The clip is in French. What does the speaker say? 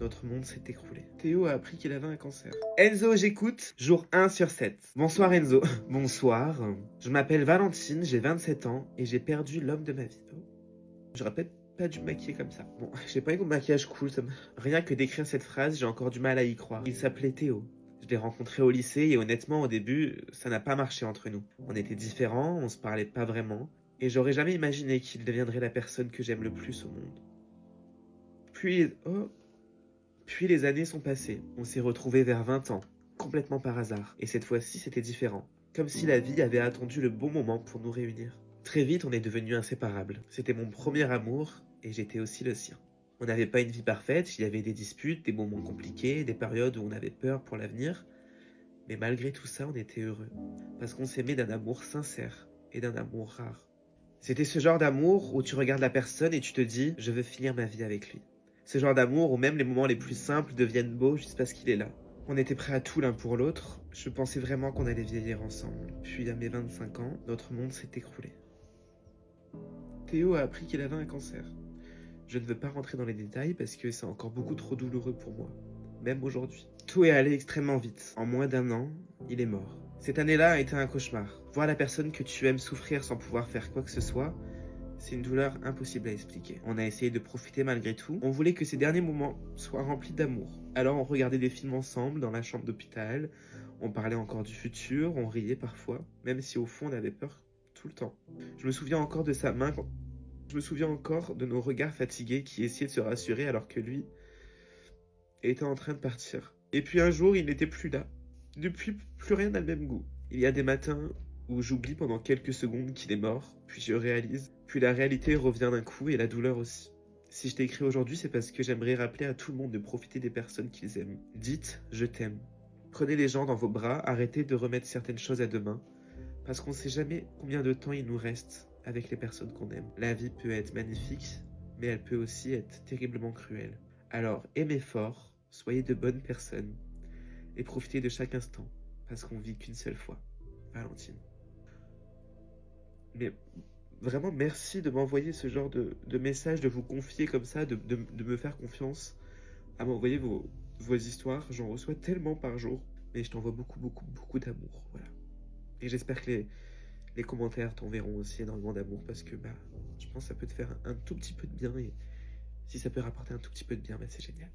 Notre monde s'est écroulé. Théo a appris qu'il avait un cancer. Enzo, j'écoute, jour 1 sur 7. Bonsoir Enzo. Bonsoir. Je m'appelle Valentine, j'ai 27 ans et j'ai perdu l'homme de ma vie. Oh. J'aurais peut-être pas dû me maquiller comme ça. Bon, j'ai pas eu mon maquillage cool. Rien que d'écrire cette phrase, j'ai encore du mal à y croire. Il s'appelait Théo. Je l'ai rencontré au lycée et honnêtement, au début, ça n'a pas marché entre nous. On était différents, on se parlait pas vraiment. Et j'aurais jamais imaginé qu'il deviendrait la personne que j'aime le plus au monde. Puis les années sont passées. On s'est retrouvés vers 20 ans, complètement par hasard. Et cette fois-ci, c'était différent. Comme si la vie avait attendu le bon moment pour nous réunir. Très vite, on est devenus inséparables. C'était mon premier amour, et j'étais aussi le sien. On n'avait pas une vie parfaite, il y avait des disputes, des moments compliqués, des périodes où on avait peur pour l'avenir. Mais malgré tout ça, on était heureux. Parce qu'on s'aimait d'un amour sincère et d'un amour rare. C'était ce genre d'amour où tu regardes la personne et tu te dis « je veux finir ma vie avec lui ». Ce genre d'amour où même les moments les plus simples deviennent beaux juste parce qu'il est là. On était prêts à tout l'un pour l'autre, je pensais vraiment qu'on allait vieillir ensemble. Puis à mes 25 ans, notre monde s'est écroulé. Théo a appris qu'il avait un cancer. Je ne veux pas rentrer dans les détails parce que c'est encore beaucoup trop douloureux pour moi, même aujourd'hui. Tout est allé extrêmement vite. En moins d'1 an, il est mort. Cette année-là a été un cauchemar. Voir la personne que tu aimes souffrir sans pouvoir faire quoi que ce soit, c'est une douleur impossible à expliquer. On a essayé de profiter malgré tout. On voulait que ces derniers moments soient remplis d'amour. Alors on regardait des films ensemble dans la chambre d'hôpital. On parlait encore du futur, on riait parfois, même si au fond on avait peur tout le temps. Je me souviens encore de sa main. Je me souviens encore de nos regards fatigués qui essayaient de se rassurer alors que lui était en train de partir. Et puis un jour, il n'était plus là. Depuis, plus rien n'a le même goût. Il y a des matins où j'oublie pendant quelques secondes qu'il est mort, puis je réalise, puis la réalité revient d'un coup et la douleur aussi. Si je t'écris aujourd'hui, c'est parce que j'aimerais rappeler à tout le monde de profiter des personnes qu'ils aiment. Dites « je t'aime ». Prenez les gens dans vos bras, arrêtez de remettre certaines choses à demain, parce qu'on ne sait jamais combien de temps il nous reste avec les personnes qu'on aime. La vie peut être magnifique, mais elle peut aussi être terriblement cruelle. Alors aimez fort, soyez de bonnes personnes, et profitez de chaque instant, parce qu'on vit qu'une seule fois. Valentine. Mais vraiment, merci de m'envoyer ce genre de message, de vous confier comme ça, de me faire confiance, à m'envoyer vos histoires. J'en reçois tellement par jour, mais je t'envoie beaucoup, beaucoup, beaucoup d'amour. Voilà. Et j'espère que les commentaires t'enverront aussi énormément d'amour, parce que je pense que ça peut te faire un tout petit peu de bien, et si ça peut rapporter un tout petit peu de bien, c'est génial.